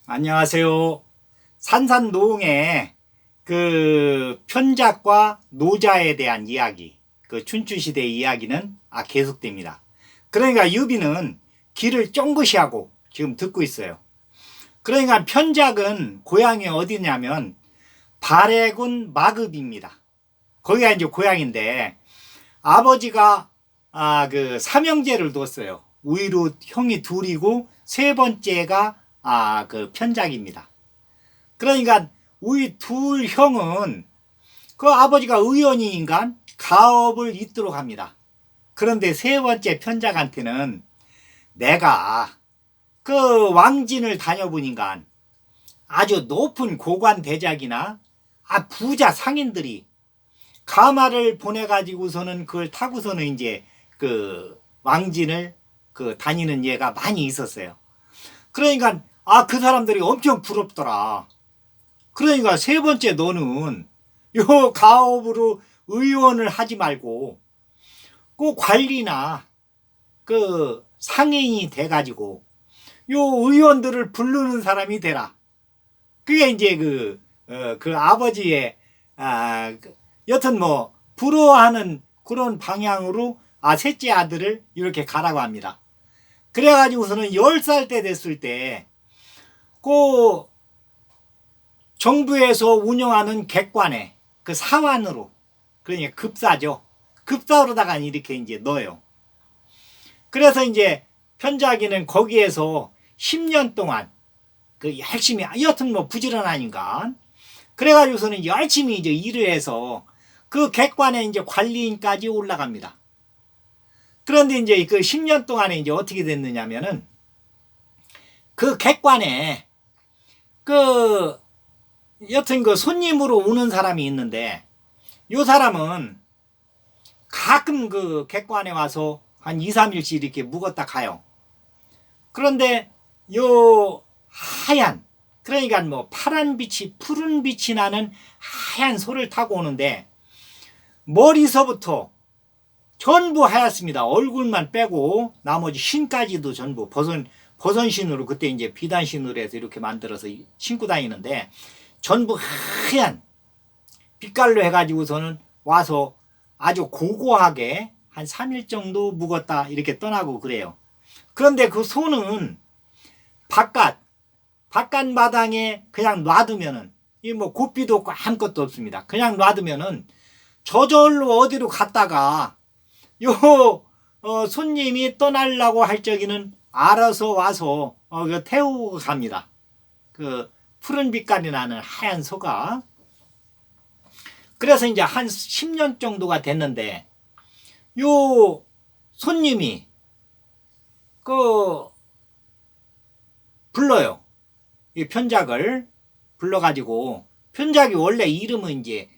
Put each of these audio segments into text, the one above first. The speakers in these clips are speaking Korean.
안녕하세요. 산산노응의 편작과 노자에 대한 이야기, 춘추시대의 이야기는 계속됩니다. 그러니까 유비는 길을 쫑긋이 하고 지금 듣고 있어요. 그러니까 편작은 고향이 어디냐면 발해군 마급입니다. 거기가 이제 고향인데 아버지가 삼형제를 뒀어요. 우이로 형이 둘이고 세 번째가 편작입니다. 그러니까 우리 둘 형은 그 아버지가 의원이니까 가업을 잇도록 합니다. 그런데 세 번째 편작한테는 내가 그 왕진을 다녀보니까 아주 높은 고관 대작이나 부자 상인들이 가마를 보내가지고서는 그걸 타고서는 이제 왕진을 다니는 예가 많이 있었어요. 그러니까 그 사람들이 엄청 부럽더라. 그러니까 세 번째 너는 요 가업으로 의원을 하지 말고 그 관리나 상인이 돼가지고 요 의원들을 부르는 사람이 되라. 그게 이제 아버지의 여튼 뭐 부러워하는 그런 방향으로 셋째 아들을 이렇게 가라고 합니다. 그래가지고서는 10살 때 됐을 때 정부에서 운영하는 객관에 사환으로, 그러니까 급사죠. 급사로다가 이렇게 이제 넣어요. 그래서 이제 편자기는 거기에서 10년 동안 열심히, 여튼 뭐 부지런하니까 그래가지고서는 열심히 이제 일을 해서 객관에 이제 관리인까지 올라갑니다. 그런데 이제 10년 동안에 이제 어떻게 됐느냐면은 객관에 여튼 손님으로 오는 사람이 있는데 요 사람은 가끔 객관에 와서 한 2, 3일씩 이렇게 묵었다 가요. 그런데 요 하얀, 그러니까 뭐 파란 빛이 푸른 빛이 나는 하얀 소를 타고 오는데 머리서부터 전부 하얗습니다. 얼굴만 빼고 나머지 신까지도 전부 버선신으로, 그때 이제 비단신으로 해서 이렇게 만들어서 신고 다니는데 전부 하얀 빛깔로 해가지고서는 와서 아주 고고하게 한 3일 정도 묵었다 이렇게 떠나고 그래요. 그런데 그 소는 바깥 마당에 그냥 놔두면은 뭐 고삐도 없고 아무것도 없습니다. 그냥 놔두면은 저절로 어디로 갔다가 손님이 떠나려고 할 적에는 알아서 와서 태우고 갑니다. 푸른 빛깔이 나는 하얀 소가. 그래서 이제 한 10년 정도가 됐는데 요 손님이 불러요. 이 편작을 불러가지고, 편작이 원래 이름은 이제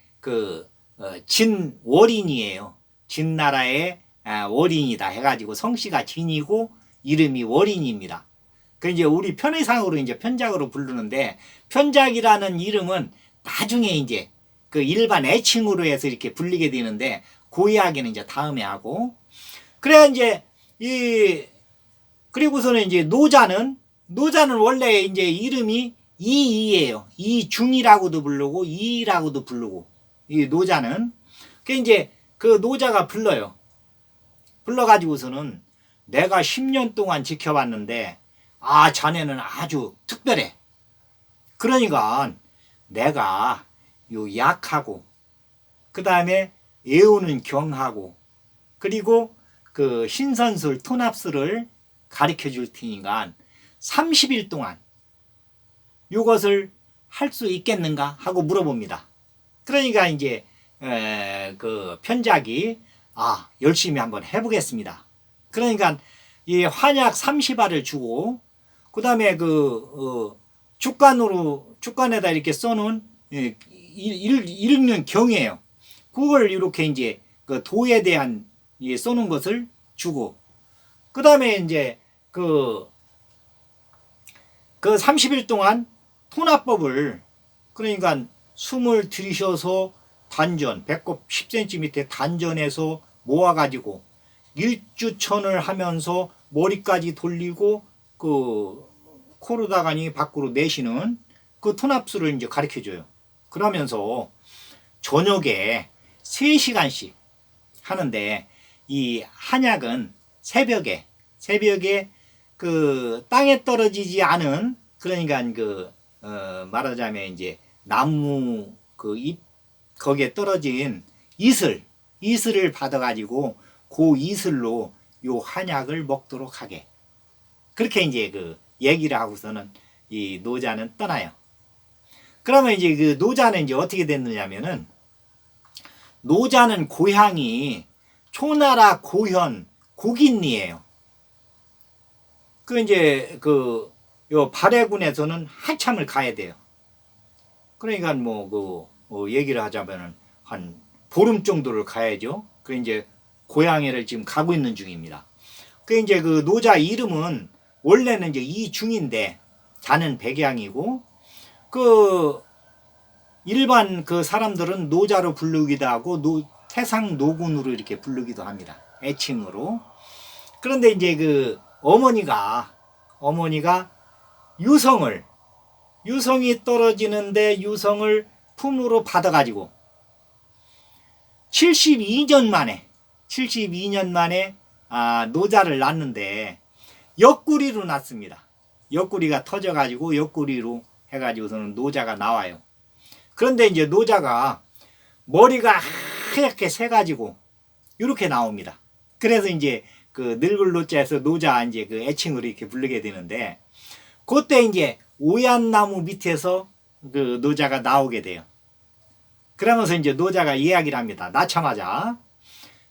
진월인이에요. 진나라의 월인이다 해가지고 성씨가 진이고 이름이 월인입니다. 이제 우리 편의상으로 이제 편작으로 부르는데, 편작이라는 이름은 나중에 이제 일반 애칭으로 해서 이렇게 불리게 되는데 그 이야기는 이제 다음에 하고. 그래 이제 그리고서는 이제 노자는 원래 이제 이름이 이이예요. 이중이라고도 부르고 이라고도 부르고, 이 노자는 이제 노자가 불러요. 불러가지고서는 내가 10년 동안 지켜봤는데 자네는 아주 특별해. 그러니까 내가 약하고 그 다음에 애우는 경하고 그리고 신선술 토납술을 가르쳐 줄 테니까 30일 동안 이것을 할 수 있겠는가 하고 물어봅니다. 그러니까 이제 편작이 열심히 한번 해보겠습니다. 그러니까 이 환약 30알을 주고 그 다음에 주간에다 이렇게 써놓은 읽는 경이에요. 그걸 이렇게 이제 도에 대한 써놓은 것을 주고, 그 다음에 이제 30일 동안 토납법을, 그러니까 숨을 들이셔서 단전, 배꼽 10cm 밑에 단전에서 모아가지고 일주천을 하면서 머리까지 돌리고 코로다가니 밖으로 내쉬는 그 투납수를 이제 가르쳐 줘요. 그러면서 저녁에 3시간씩 하는데, 이 한약은 새벽에 그 땅에 떨어지지 않은, 그러니까 말하자면 이제 나무 그 잎 거기에 떨어진 이슬을 받아가지고 그 이슬로 요 한약을 먹도록 하게, 그렇게 이제 그 얘기를 하고서는 이 노자는 떠나요. 그러면 이제 그 노자는 이제 어떻게 됐느냐면은, 노자는 고향이 초나라 고현 고긴리예요. 그 이제 요 발해군에서는 한참을 가야 돼요. 그러니까 얘기를 하자면은 한 보름 정도를 가야죠. 그 이제 고향에를 지금 가고 있는 중입니다. 그 이제 그 노자 이름은 원래는 이제 이중인데 자는 백양이고, 그 일반 그 사람들은 노자로 부르기도 하고 태상 노군으로 이렇게 부르기도 합니다. 애칭으로. 그런데 이제 그 어머니가 유성이 떨어지는데 유성을 품으로 받아가지고 72년 만에 노자를 낳는데 옆구리로 낳습니다. 옆구리가 터져가지고 옆구리로 해가지고서는 노자가 나와요. 그런데 이제 노자가 머리가 하얗게 새가지고 이렇게 나옵니다. 그래서 이제 그 늙을 노자에서 노자 이제 그 애칭으로 이렇게 부르게 되는데, 그때 이제 오얏나무 밑에서 그 노자가 나오게 돼요. 그러면서 이제 노자가 이야기를 합니다. 낳자마자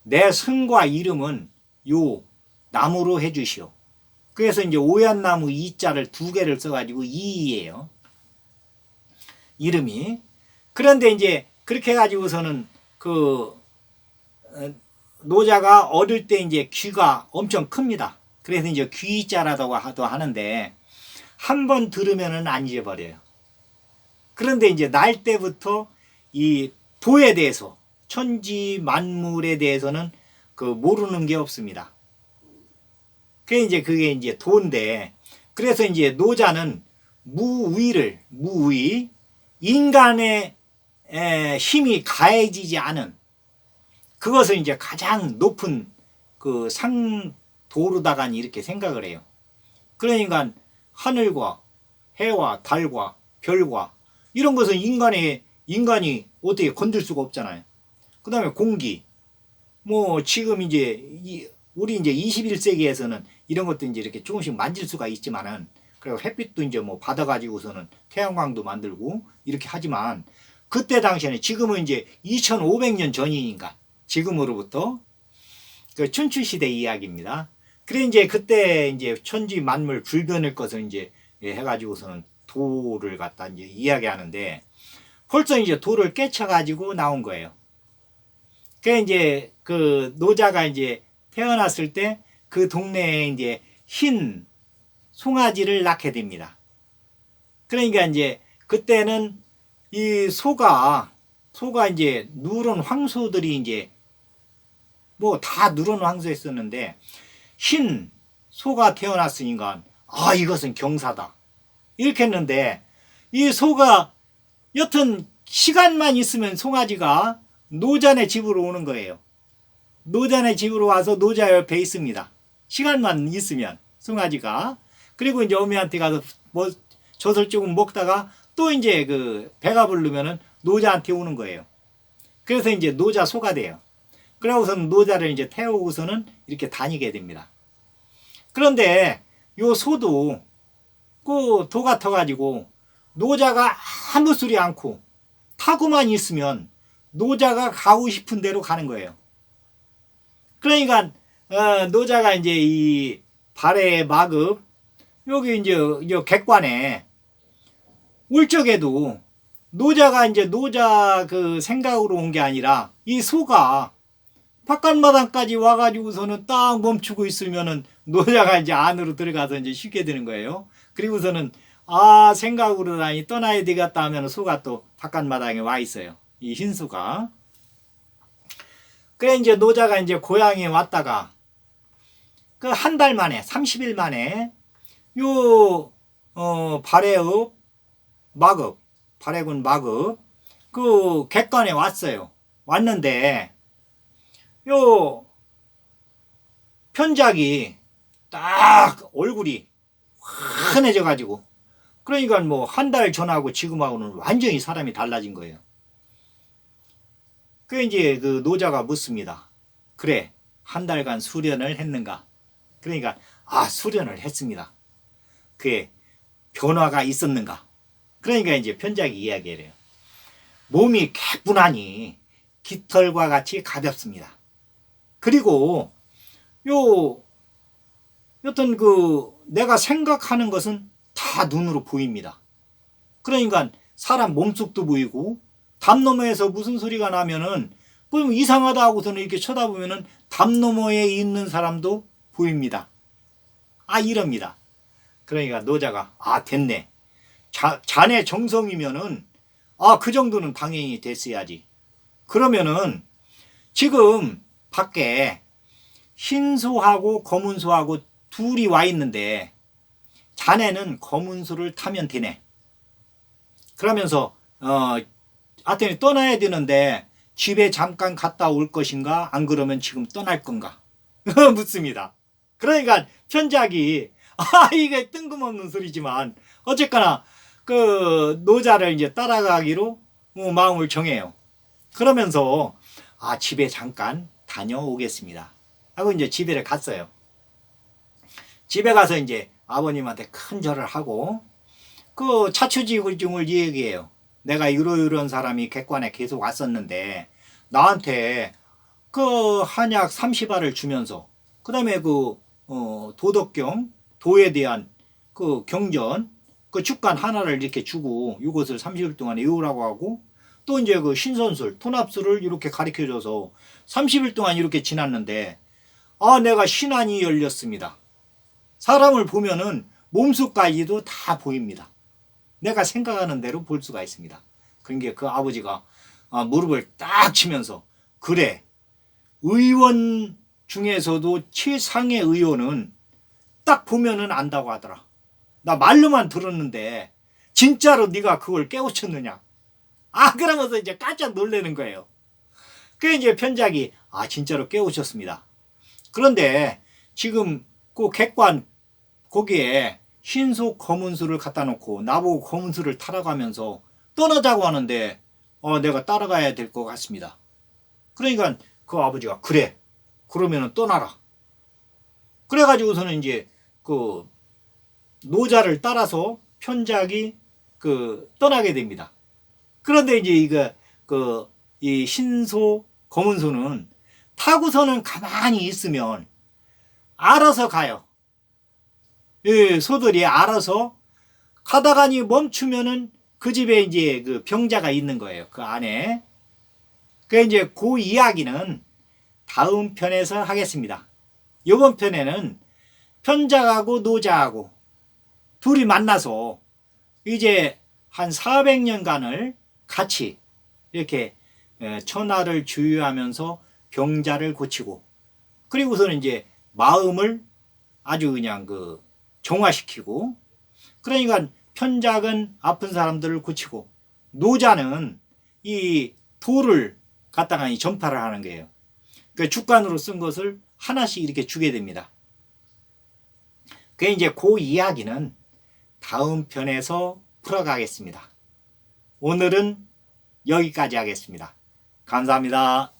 내 성과 이름은 요 나무로 해주시오. 그래서 이제 오얏나무 이자를 2개를 써가지고 이예요, 이름이. 그런데 이제 그렇게 해가지고서는 그 노자가 어릴 때 이제 귀가 엄청 큽니다. 그래서 이제 귀자라고 하는데 한 번 들으면은 안 잊어버려요. 그런데 이제 날 때부터 이 도에 대해서, 천지 만물에 대해서는 그 모르는 게 없습니다. 그게 이제 도인데, 그래서 이제 노자는 무의 인간의 힘이 가해지지 않은 그것을 이제 가장 높은 그 상도로다가 이렇게 생각을 해요. 그러니까 하늘과 해와 달과 별과 이런 것은 인간이 어떻게 건들 수가 없잖아요. 그 다음에 공기, 지금 이제 우리 이제 21세기에서는 이런 것도 이제 이렇게 조금씩 만질 수가 있지만은, 그리고 햇빛도 이제 받아가지고서는 태양광도 만들고 이렇게 하지만, 그때 당시에는, 지금은 이제 2500년 전이니까 지금으로부터 그 춘추시대 이야기입니다. 그래 이제 그때 이제 천지 만물 불변의 것을 이제 해가지고서는 도를 갖다 이제 이야기하는데, 벌써 이제 도를 깨쳐가지고 나온 거예요. 그래 이제 그 노자가 이제 태어났을 때 그 동네에 이제 흰 송아지를 낳게 됩니다. 그러니까 이제 그때는 이 소가 이제 누런 황소들이 이제 다 누런 황소였었는데, 흰 소가 태어났으니까 이것은 경사다 이렇게 했는데, 이 소가 여튼 시간만 있으면 송아지가 노자네 집으로 오는 거예요. 노자네 집으로 와서 노자 옆에 있습니다. 시간만 있으면 송아지가. 그리고 이제 어미한테 가서 젖을 조금 먹다가 또 이제 그 배가 부르면은 노자한테 오는 거예요. 그래서 이제 노자 소가 돼요. 그러고서는 노자를 이제 태우고서는 이렇게 다니게 됩니다. 그런데 요 소도 그 도 같아가지고 노자가 아무 소리 않고 타고만 있으면 노자가 가고 싶은 대로 가는 거예요. 그러니까 노자가 이제 이 발해 마급 여기 이제 객관에 올 적에도 노자가 이제 노자 그 생각으로 온 게 아니라, 이 소가 바깥마당까지 와가지고서는 딱 멈추고 있으면은 노자가 이제 안으로 들어가서 이제 쉬게 되는 거예요. 그리고서는 생각으로라니 떠나야 되겠다 하면 소가 또 바깥마당에 와 있어요. 이 흰소가. 그래 이제 노자가 이제 고향에 왔다가 그 한 달 만에 30일 만에 요 발해읍 마급, 발해군 마급 그 객관에 왔어요. 왔는데 요 편작이 딱 얼굴이 환해져 가지고, 그러니까 뭐 한 달 전하고 지금하고는 완전히 사람이 달라진 거예요. 그 이제 그 노자가 묻습니다. 그래, 한 달간 수련을 했는가? 그러니까 수련을 했습니다. 그에 변화가 있었는가? 그러니까 이제 편작이 이야기를 해요. 몸이 개뿐하니 깃털과 같이 가볍습니다. 그리고 여튼 내가 생각하는 것은 다 눈으로 보입니다. 그러니까 사람 몸속도 보이고, 담 너머에서 무슨 소리가 나면은 뭐 이상하다 하고서는 이렇게 쳐다보면은 담 너머에 있는 사람도 보입니다. 이럽니다. 그러니까 노자가 됐네. 자네 정성이면은 그 정도는 당연히 됐어야지. 그러면은 지금 밖에 흰소하고 검은소하고 둘이 와 있는데 자네는 검은소를 타면 되네. 그러면서 하여튼 떠나야 되는데 집에 잠깐 갔다 올 것인가, 안 그러면 지금 떠날 건가 묻습니다. 그러니까 편작이 이게 뜬금없는 소리지만 어쨌거나 그 노자를 이제 따라가기로 마음을 정해요. 그러면서 집에 잠깐 다녀오겠습니다 하고 이제 집에를 갔어요. 집에 가서 이제 아버님한테 큰 절을 하고 그 자초지종을 얘기해요. 내가 이러이러한 사람이 객관에 계속 왔었는데 나한테 그 한약 30알을 주면서 그 다음에 도덕경, 도에 대한 그 경전, 그 축간 하나를 이렇게 주고 이것을 30일 동안 외우라고 하고, 또 이제 그 신선술, 토납술을 이렇게 가르쳐줘서 30일 동안 이렇게 지났는데 내가 신안이 열렸습니다. 사람을 보면은 몸속까지도 다 보입니다. 내가 생각하는 대로 볼 수가 있습니다. 그러니까 그 아버지가 무릎을 딱 치면서 그래, 의원 중에서도 최상의 의원은 딱 보면은 안다고 하더라. 나 말로만 들었는데 진짜로 네가 그걸 깨우쳤느냐? 그러면서 이제 깜짝 놀라는 거예요. 그게 이제 편작이 진짜로 깨우쳤습니다. 그런데 지금 그 객관 거기에 흰소 검은소를 갖다 놓고 나보고 검은소를 타라고 하면서 떠나자고 하는데 내가 따라가야 될 것 같습니다. 그러니까 그 아버지가 그래, 그러면은 떠나라. 그래가지고서는 이제 그 노자를 따라서 편작이 떠나게 됩니다. 그런데 이제 이 흰소 검은소는 타고서는 가만히 있으면 알아서 가요. 예, 소들이 알아서 가다가니 멈추면은 그 집에 이제 그 병자가 있는 거예요. 그 안에. 이제 그 이야기는 다음 편에서 하겠습니다. 이번 편에는 편작하고 노자하고 둘이 만나서 이제 한 400년간을 같이 이렇게 천하를 주유하면서 병자를 고치고, 그리고서는 이제 마음을 아주 그냥 정화시키고, 그러니까 편작은 아픈 사람들을 고치고 노자는 이 도를 갖다가 전파를 하는 거예요. 주간으로 쓴 것을 하나씩 이렇게 주게 됩니다. 이제 그 이야기는 다음 편에서 풀어가겠습니다. 오늘은 여기까지 하겠습니다. 감사합니다.